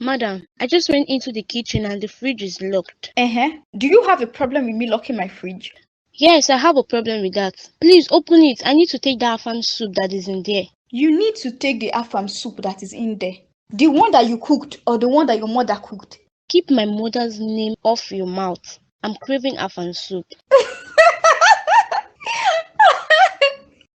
Madam, I just went into the kitchen and the fridge is locked. Do you have a problem with me locking my fridge? Yes, I have a problem with that. Please open it. I need to take the afan soup that is in there. You need to take the afam soup that is in there. The one that you cooked or the one that your mother cooked? Keep my mother's name off your mouth. I'm craving afan soup.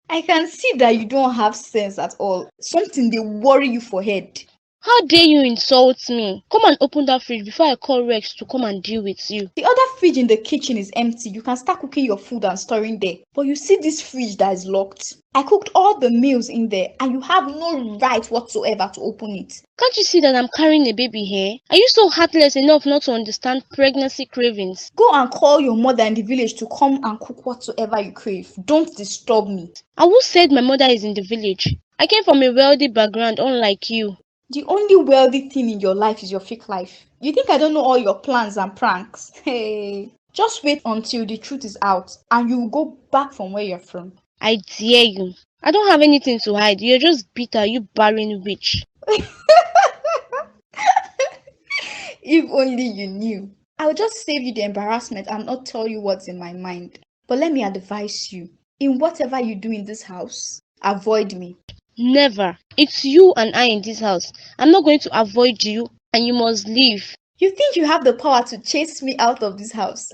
I can see that you don't have sense at all. Something they worry you for head. How dare you insult me? Come and open that fridge before I call Rex to come and deal with you. The other fridge in the kitchen is empty. You can start cooking your food and storing there. But you see this fridge that is locked? I cooked all the meals in there and you have no right whatsoever to open it. Can't you see that I'm carrying a baby here? Are you so heartless enough not to understand pregnancy cravings? Go and call your mother in the village to come and cook whatsoever you crave. Don't disturb me. And who said my mother is in the village? I came from a wealthy background unlike you. The only wealthy thing in your life is your fake life. You think I don't know all your plans and pranks? Hey, just wait until the truth is out and you will go back from where you're from. I dare you. I don't have anything to hide. You're just bitter, you barren witch. If only you knew. I'll just save you the embarrassment and not tell you what's in my mind. But let me advise you. In whatever you do in this house, avoid me. Never. It's you and I in this house. I'm not going to avoid you and you must leave. You think you have the power to chase me out of this house?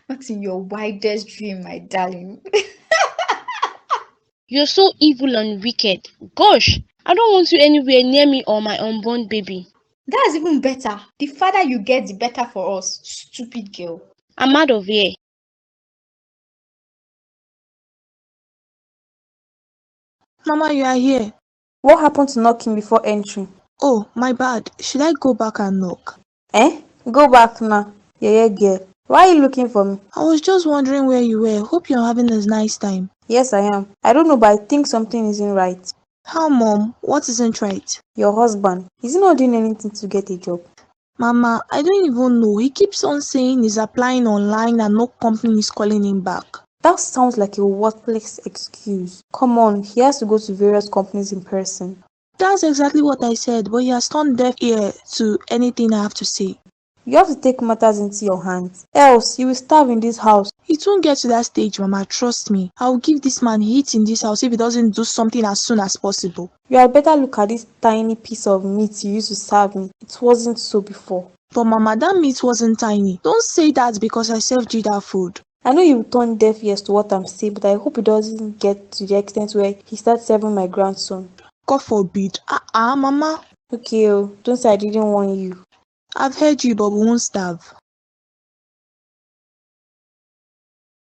What's in your wildest dream, my darling? You're so evil and wicked. Gosh, I don't want you anywhere near me or my unborn baby. That's even better. The farther you get, the better for us. Stupid girl. I'm out of here. Mama, you are here. What happened to knocking before entering? Oh, my bad. Should I go back and knock? Go back now. Yeah, girl. Why are you looking for me? I was just wondering where you were. Hope you're having a nice time. Yes, I am. I don't know, but I think something isn't right. How, Mom? What isn't right? Your husband, is he not doing anything to get a job? Mama, I don't even know. He keeps on saying he's applying online and no company is calling him back. That sounds like a worthless excuse. Come on, he has to go to various companies in person. That's exactly what I said, but he has turned deaf ear to anything I have to say. You have to take matters into your hands, else you will starve in this house. It won't get to that stage, Mama, trust me. I will give this man heat in this house if he doesn't do something as soon as possible. You had better look at this tiny piece of meat you used to serve me. It wasn't so before. But Mama, that meat wasn't tiny. Don't say that because I served you that food. I know you will turn deaf ears to what I'm saying, but I hope it doesn't get to the extent where he starts serving my grandson. God forbid. Mama. Okay, don't say I didn't warn you. I've heard you, but we won't starve.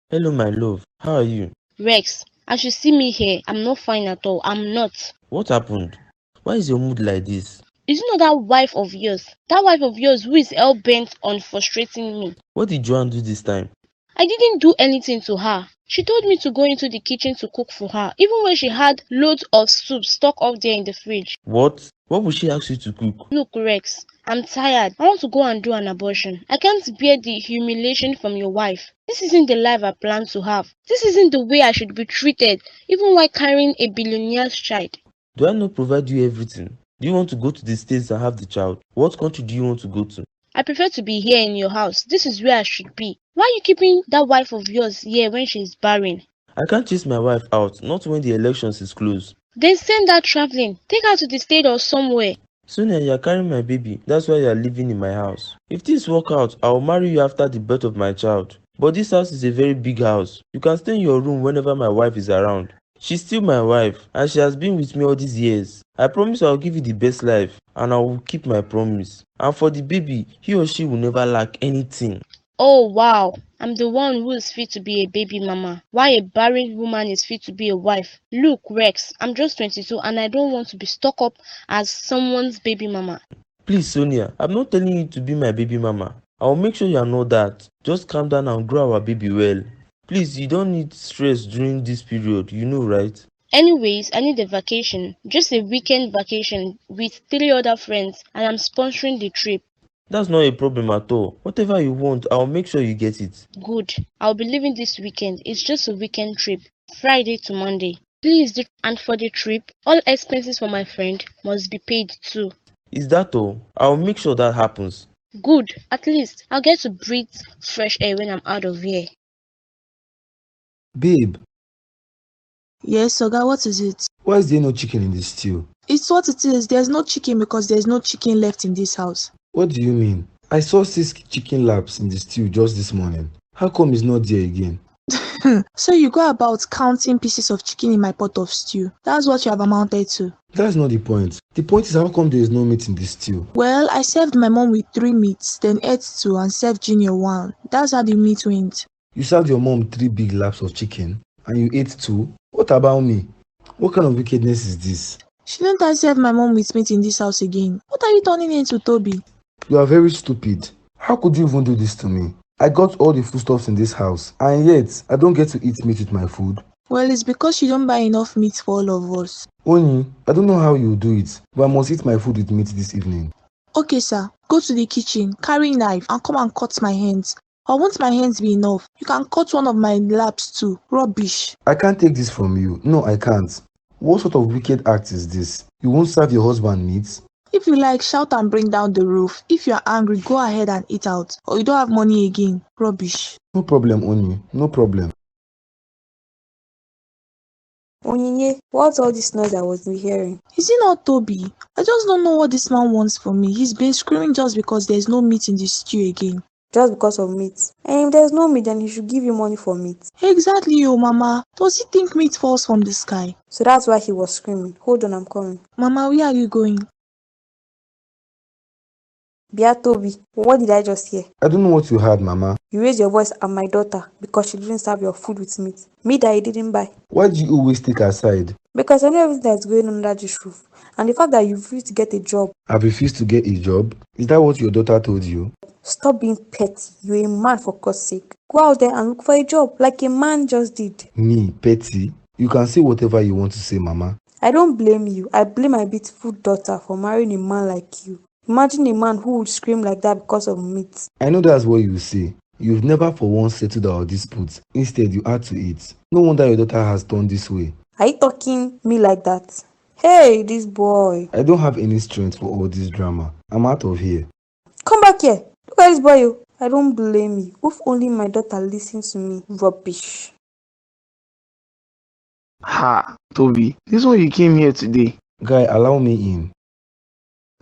Hello, my love. How are you? Rex, as you see me here, I'm not fine at all. I'm not. What happened? Why is your mood like this? Is it not that wife of yours? That wife of yours who is hell-bent on frustrating me. What did Joanne do this time? I didn't do anything to her. She told me to go into the kitchen to cook for her, even when she had loads of soup stuck up there in the fridge. What? What would she ask you to cook? Look, Rex, I'm tired. I want to go and do an abortion. I can't bear the humiliation from your wife. This isn't the life I plan to have. This isn't the way I should be treated, even while carrying a billionaire's child. Do I not provide you everything? Do you want to go to the States and have the child? What country do you want to go to? I prefer to be here in your house. This is where I should be. Why are you keeping that wife of yours here when she's barren? I can't chase my wife out, not when the elections is close. Then send her traveling. Take her to the state or somewhere. Sonia, you are carrying my baby. That's why you are living in my house. If things work out, I will marry you after the birth of my child. But this house is a very big house. You can stay in your room whenever my wife is around. She's still my wife, and she has been with me all these years. I promise I will give you the best life, and I will keep my promise. And for the baby, he or she will never lack anything. Oh wow, I'm the one who is fit to be a baby mama. Why a barren woman is fit to be a wife? Look, Rex, I'm just 22 and I don't want to be stuck up as someone's baby mama. Please, Sonia, I'm not telling you to be my baby mama. I will make sure you are not that. Just calm down and grow our baby well. Please, you don't need stress during this period, you know, right? Anyways, I need a vacation. Just a weekend vacation with 3 other friends and I'm sponsoring the trip. That's not a problem at all. Whatever you want, I'll make sure you get it. Good. I'll be leaving this weekend. It's just a weekend trip. Friday to Monday. Please, and for the trip, all expenses for my friend must be paid too. Is that all? I'll make sure that happens. Good. At least I'll get to breathe fresh air when I'm out of here. Babe, Yes, Oga, what is it? why is there no chicken in the stew? It's what it is. There's no chicken because there's no chicken left in this house. What do you mean? I saw 6 chicken laps in the stew just this morning. How come it's not there again? So you go about counting pieces of chicken in my pot of stew. That's what you have amounted to. That's not the point. The point is how come there is no meat in the stew? Well, I served my mom with 3 meats, then ate 2 and served Junior 1. That's how the meat went. You served your mom 3 big laps of chicken and you ate 2? What about me? What kind of wickedness is this? Shouldn't I serve my mom with meat in this house again? What are you turning into, Toby? You are very stupid. How could you even do this to me? I got all the foodstuffs in this house and yet I don't get to eat meat with my food. Well, it's because you don't buy enough meat for all of us. Oni, I don't know how you do it, but I must eat my food with meat this evening. Okay, sir. Go to the kitchen, carry knife, and come and cut my hands. Or won't my hands be enough? You can cut one of my laps too. Rubbish. I can't take this from you. No, I can't. What sort of wicked act is this? You won't serve your husband meat? If you like, shout and bring down the roof. If you are angry, go ahead and eat out. Or you don't have money again. Rubbish. No problem, Oni. No problem. Onyinye, what's all this noise I was hearing? Is it not Toby? I just don't know what this man wants from me. He's been screaming just because there's no meat in the stew again. Just because of meat. And if there's no meat, then he should give you money for meat. Exactly, oh mama. Does he think meat falls from the sky? So that's why he was screaming. Hold on, I'm coming. Mama, where are you going? Bia Toby, what did I just hear? I don't know what you heard, Mama. You raised your voice at my daughter because she didn't serve your food with meat. Meat that you didn't buy. Why do you always take her side? Because I know everything that's going on under this roof. And the fact that you refused to get a job. I've refused to get a job? Is that what your daughter told you? Stop being petty. You're a man, for God's sake. Go out there and look for a job like a man just did. Me, petty? You can say whatever you want to say, Mama. I don't blame you. I blame my beautiful daughter for marrying a man like you. Imagine a man who would scream like that because of meat. I know that's what you say. You've never for once settled our dispute. Instead, you had to eat. No wonder your daughter has turned this way. Are you talking me like that? Hey, this boy. I don't have any strength for all this drama. I'm out of here. Come back here. Look at this boy. Oh. I don't blame you. If only my daughter listens to me. Rubbish. Ha, Toby, this one you came here today. Guy, allow me in.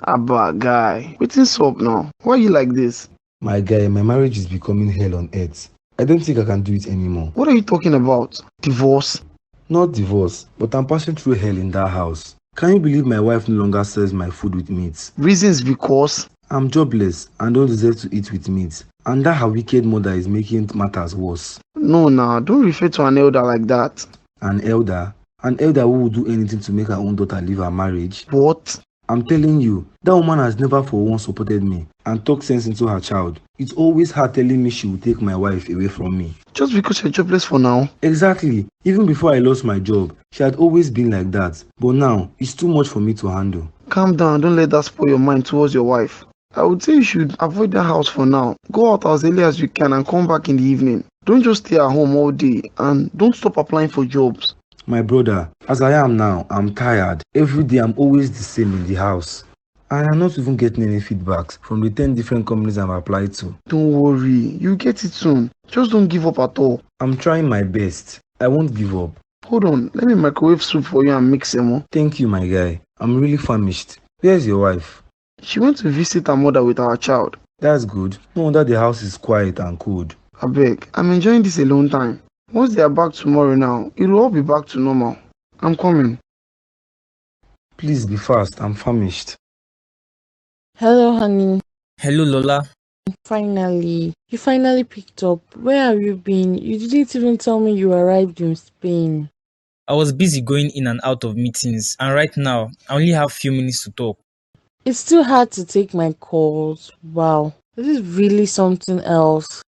Abba, guy, wetin up now? Why you like this? My guy, my marriage is becoming hell on earth. I don't think I can do it anymore. What are you talking about? Divorce? Not divorce, but I'm passing through hell in that house. Can you believe my wife no longer serves my food with meat? Reasons because? I'm jobless and don't deserve to eat with meat. And that her wicked mother is making matters worse. No, nah, don't refer to an elder like that. An elder? An elder who will do anything to make her own daughter leave her marriage? What? I'm telling you, that woman has never for once supported me and talked sense into her child. It's always her telling me she will take my wife away from me. Just because you're jobless for now? Exactly. Even before I lost my job, she had always been like that. But now, it's too much for me to handle. Calm down, don't let that spoil your mind towards your wife. I would say you should avoid that house for now. Go out as early as you can and come back in the evening. Don't just stay at home all day and don't stop applying for jobs. My brother, as I am now, I'm tired. Every day I'm always the same in the house. And I'm not even getting any feedbacks from the 10 different companies I've applied to. Don't worry, you'll get it soon. Just don't give up at all. I'm trying my best. I won't give up. Hold on, let me microwave soup for you and mix some more. Thank you, my guy. I'm really famished. Where's your wife? She went to visit her mother with our child. That's good. No wonder the house is quiet and cold. Abeg, I'm enjoying this alone time. Once they are back tomorrow now, it will all be back to normal. I'm coming. Please be fast. I'm famished. Hello, honey. Hello, Lola. Finally. You finally picked up. Where have you been? You didn't even tell me you arrived in Spain. I was busy going in and out of meetings, and right now, I only have few minutes to talk. It's still hard to take my calls. Wow. This is really something else.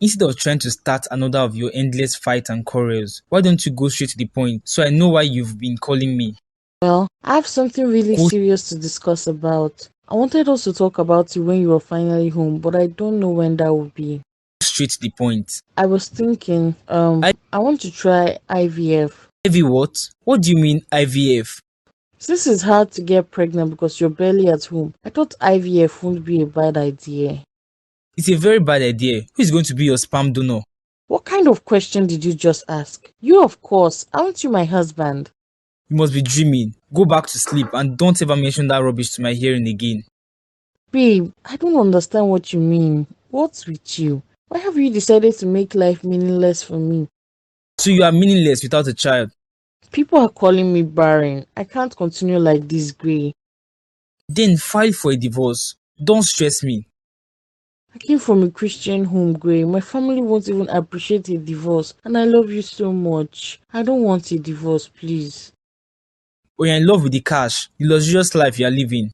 Instead of trying to start another of your endless fights and quarrels, why don't you go straight to the point so I know why you've been calling me? Well, I have something really serious to discuss about. I wanted us to talk about it when you were finally home, but I don't know when that will be. Straight to the point. I was thinking, I want to try IVF. IVF what? What do you mean IVF? Since it's hard to get pregnant because you're barely at home, I thought IVF wouldn't be a bad idea. It's a very bad idea. Who is going to be your sperm donor? What kind of question did you just ask? You, of course. Aren't you my husband? You must be dreaming. Go back to sleep and don't ever mention that rubbish to my hearing again. Babe, I don't understand what you mean. What's with you? Why have you decided to make life meaningless for me? So you are meaningless without a child. People are calling me barren. I can't continue like this, Gray. Then file for a divorce. Don't stress me. I came from a Christian home, Gray. My family won't even appreciate a divorce, and I love you so much. I don't want a divorce, please. Or you're in love with the cash, the luxurious life you are living.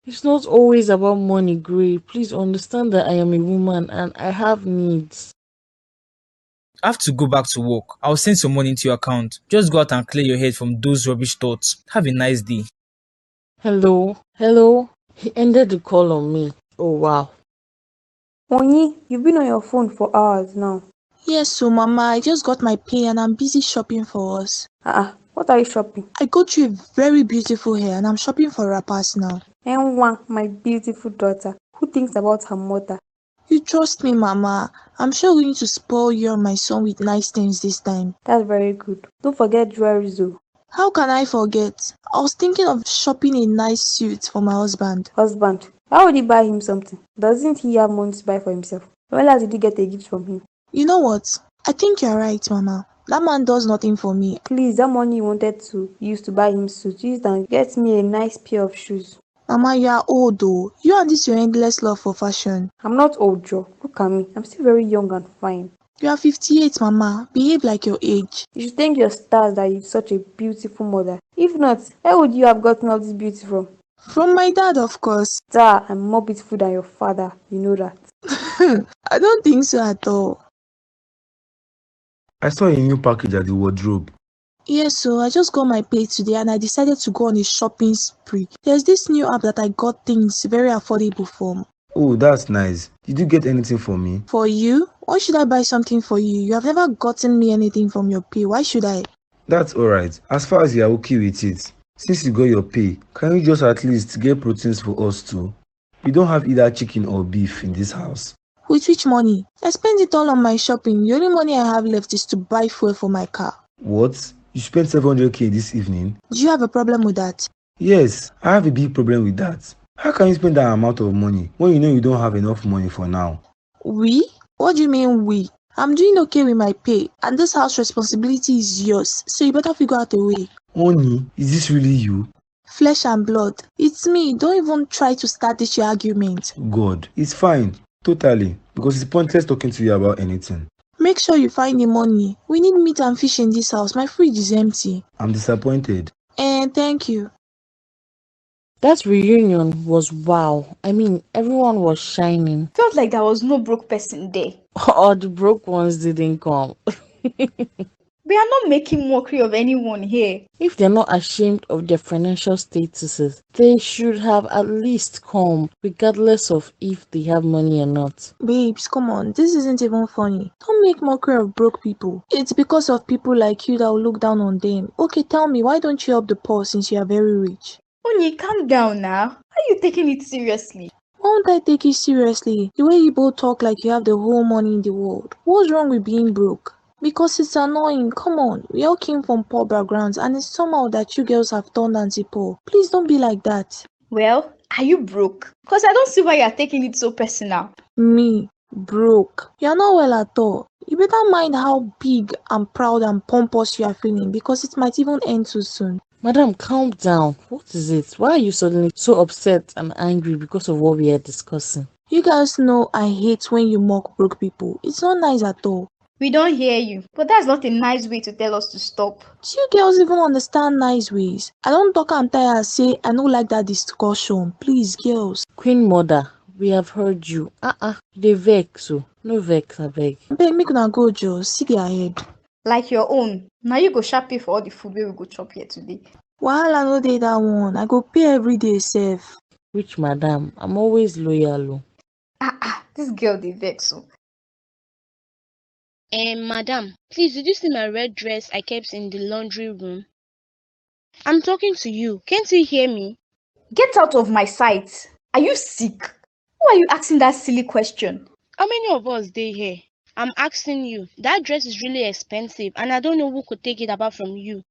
It's not always about money, Gray. Please understand that I am a woman and I have needs. I have to go back to work. I'll send some money into your account. Just go out and clear your head from those rubbish thoughts. Have a nice day. Hello? Hello? He ended the call on me. Oh, wow. Onyi, you've been on your phone for hours now. Yes, so Mama, I just got my pay and I'm busy shopping for us. What are you shopping? I go through a very beautiful hair and I'm shopping for wrappers now. Enwa, my beautiful daughter, who thinks about her mother? You trust me, Mama. I'm sure we need to spoil you and my son with nice things this time. That's very good. Don't forget jewelry, though. How can I forget? I was thinking of shopping a nice suit for my husband. Husband? Why would he buy him something? Doesn't he have money to buy for himself? When last did you get a gift from him? You know what? I think you're right, Mama. That man does nothing for me. Please, that money you wanted to use to buy him suit, use it and get me a nice pair of shoes. Mama, you are old though. You and this your endless love for fashion. I'm not old, Joe. Look at me. I'm still very young and fine. You are 58, Mama. Behave like your age. You should thank your stars that you're such a beautiful mother. If not, where would you have gotten all this beauty from? From my dad, of course. Sir, I'm more beautiful than your father. You know that. I don't think so at all. I saw a new package at the wardrobe. Yes, so I just got my pay today and I decided to go on a shopping spree. There's this new app that I got things very affordable from. Oh, that's nice. Did you get anything for me? For you? Why should I buy something for you? You have never gotten me anything from your pay. Why should I? That's alright, as far as you are okay with it. Since you got your pay, can you just at least get proteins for us too? We don't have either chicken or beef in this house. With which money? I spent it all on my shopping. The only money I have left is to buy fuel for my car. What? You spent 700k this evening? Do you have a problem with that? Yes, I have a big problem with that. How can you spend that amount of money when you know you don't have enough money for now? We? What do you mean we? I'm doing okay with my pay and this house responsibility is yours, so you better figure out a way. Oni, is this really you? Flesh and blood. It's me. Don't even try to start this your argument. God, it's fine. Totally. Because it's pointless talking to you about anything. Make sure you find the money. We need meat and fish in this house. My fridge is empty. I'm disappointed. And thank you. That reunion was wow. I mean, everyone was shining. Felt like there was no broke person there. All the broke ones didn't come. We are not making mockery of anyone here. If they're not ashamed of their financial statuses, they should have at least come, regardless of if they have money or not. Babes, come on. This isn't even funny. Don't make mockery of broke people. It's because of people like you that will look down on them. Okay, tell me, why don't you help the poor since you are very rich? Onyi, calm down now. Are you taking it seriously? Won't I take you seriously? The way you both talk like you have the whole money in the world. What's wrong with being broke? Because it's annoying. Come on. We all came from poor backgrounds and it's somehow that you girls have turned anti-poor. Please don't be like that. Well, are you broke? Because I don't see why you're taking it so personal. Me? Broke? You're not well at all. You better mind how big and proud and pompous you are feeling because it might even end too soon. Madam, calm down. What is it? Why are you suddenly so upset and angry because of what we are discussing? You guys know I hate when you mock broke people. It's not nice at all. We don't hear you, but that's not a nice way to tell us to stop. Do you girls even understand nice ways? I don't talk and tire say I don't like that discussion. Please, girls. Queen Mother, we have heard you. They vex, so no vex, I beg. Beg, make una go, Joe. See their head. Like your own. Now you go sharp pay for all the food we will go chop here today. Wahala no dey that one. I go pay every day sef. Which madam? I'm always loyal. This girl dey vex so. Madam, please, did you see my red dress I kept in the laundry room? I'm talking to you. Can't you hear me? Get out of my sight. Are you sick? Why are you asking that silly question? How many of us dey here? I'm asking you. That dress is really expensive and I don't know who could take it apart from you.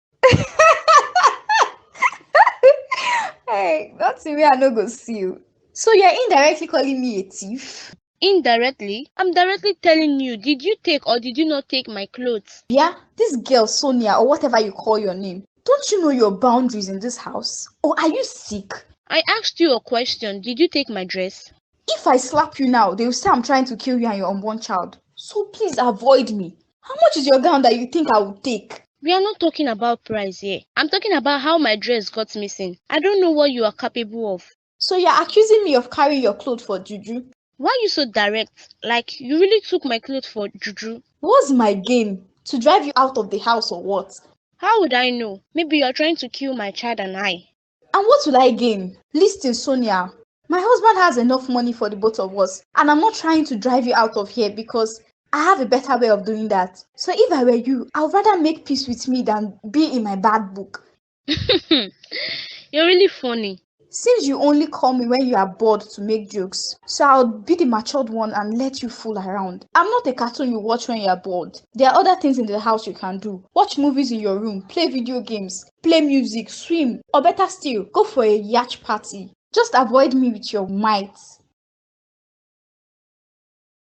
Hey, that's the way I no go see you. So you're indirectly calling me a thief? Indirectly? I'm directly telling you, did you take or did you not take my clothes? Yeah, this girl Sonia or whatever you call your name. Don't you know your boundaries in this house? Or are you sick? I asked you a question. Did you take my dress? If I slap you now, they will say I'm trying to kill you and your unborn child. So please avoid me. How much is your gown that you think I will take? We are not talking about price here. I'm talking about how my dress got missing. I don't know what you are capable of. So you're accusing me of carrying your clothes for juju? Why are you so direct? Like, you really took my clothes for juju? What's my game? To drive you out of the house or what? How would I know? Maybe you're trying to kill my child and I. And what will I gain? Listen, Sonia. My husband has enough money for the both of us. And I'm not trying to drive you out of here because I have a better way of doing that. So if I were you, I would rather make peace with me than be in my bad book. You're really funny. Since you only call me when you are bored to make jokes, so I'll be the matured one and let you fool around. I'm not a cartoon you watch when you're bored. There are other things in the house you can do. Watch movies in your room, play video games, play music, swim, or better still, go for a yacht party. Just avoid me with your might.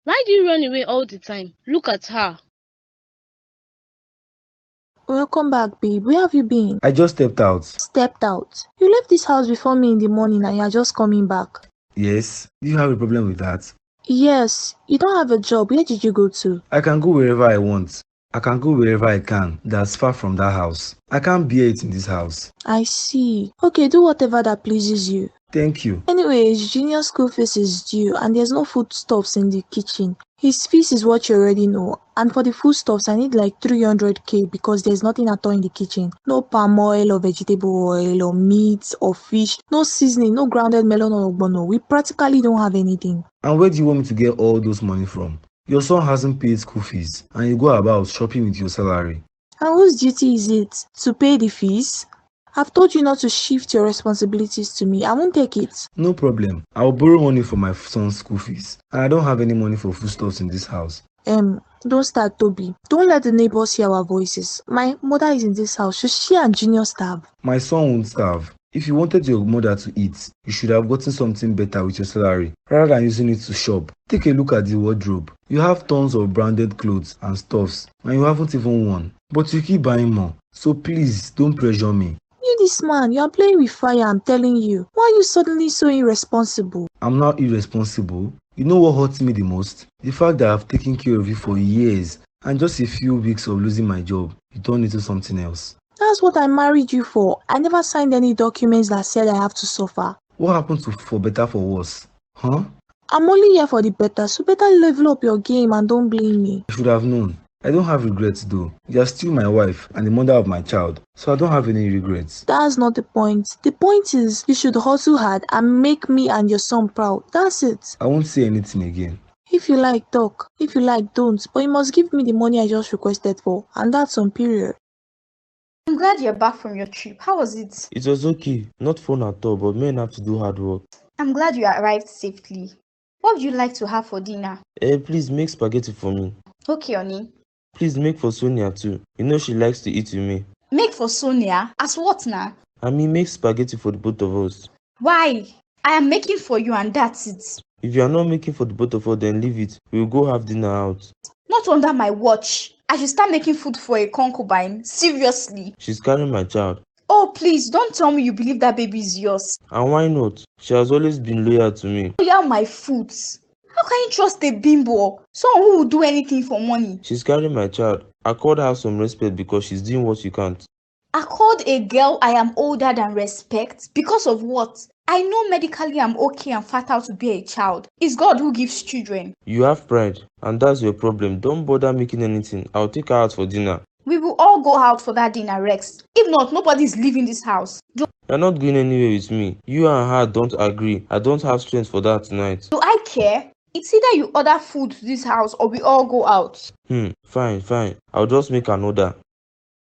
Why do you run away all the time? Look at her. Welcome back, babe. Where have you been? I just stepped out. Stepped out? You left this house before me in the morning and you're just coming back. Yes? Do you have a problem with that? Yes. You don't have a job. Where did you go to? I can go wherever I want. I can go wherever I can. That's far from that house. I can't bear it in this house. I see. Okay, do whatever that pleases you. Thank you. Anyways, Junior's school fees is due and there's no foodstuffs in the kitchen. His fees is what you already know. And for the foodstuffs, I need like 300k because there's nothing at all in the kitchen. No palm oil or vegetable oil or meat or fish. No seasoning, no grounded melon or ogbono. We practically don't have anything. And where do you want me to get all those money from? Your son hasn't paid school fees and you go about shopping with your salary. And whose duty is it to pay the fees? I've told you not to shift your responsibilities to me. I won't take it. No problem. I'll borrow money for my son's school fees. And I don't have any money for foodstuffs in this house. Don't start, Toby. Don't let the neighbors hear our voices. My mother is in this house. Should she and Junior starve? My son won't starve. If you wanted your mother to eat, you should have gotten something better with your salary, rather than using it to shop. Take a look at the wardrobe. You have tons of branded clothes and stuffs, and you haven't even worn. But you keep buying more. So please, don't pressure me. You this man, you are playing with fire, I'm telling you. Why are you suddenly so irresponsible? I'm not irresponsible. You know what hurts me the most? The fact that I've taken care of you for years, and just a few weeks of losing my job, you turn into something else. That's what I married you for. I never signed any documents that said I have to suffer. What happened to for better for worse? Huh? I'm only here for the better, so better level up your game and don't blame me. I should have known. I don't have regrets though. You are still my wife and the mother of my child, so I don't have any regrets. That's not the point. The point is, you should hustle hard and make me and your son proud. That's it. I won't say anything again. If you like, talk. If you like, don't. But you must give me the money I just requested for, and that's on period. I'm glad you're back from your trip. How was it? It was okay. Not fun at all, but men have to do hard work. I'm glad you arrived safely. What would you like to have for dinner? Please make spaghetti for me. Okay, honey. Please make for Sonia too. You know she likes to eat with me. Make for Sonia? As what now? I mean, make spaghetti for the both of us. Why? I am making for you and that's it. If you are not making for the both of us, then leave it. We'll go have dinner out. Not under my watch. I should start making food for a concubine. Seriously. She's carrying my child. Oh, please, don't tell me you believe that baby is yours. And why not? She has always been loyal to me. Loyal my foot. How can you trust a bimbo? Someone who will do anything for money. She's carrying my child. Accord her some respect because she's doing what you can't. Accord a girl I am older than respect? Because of what? I know medically I'm okay and fertile to be a child. It's God who gives children. You have pride, and that's your problem. Don't bother making anything. I'll take her out for dinner. We will all go out for that dinner, Rex. If not, nobody's leaving this house. You're not going anywhere with me. You and her don't agree. I don't have strength for that tonight. Do I care? It's either you order food to this house or we all go out. Fine. I'll just make an order.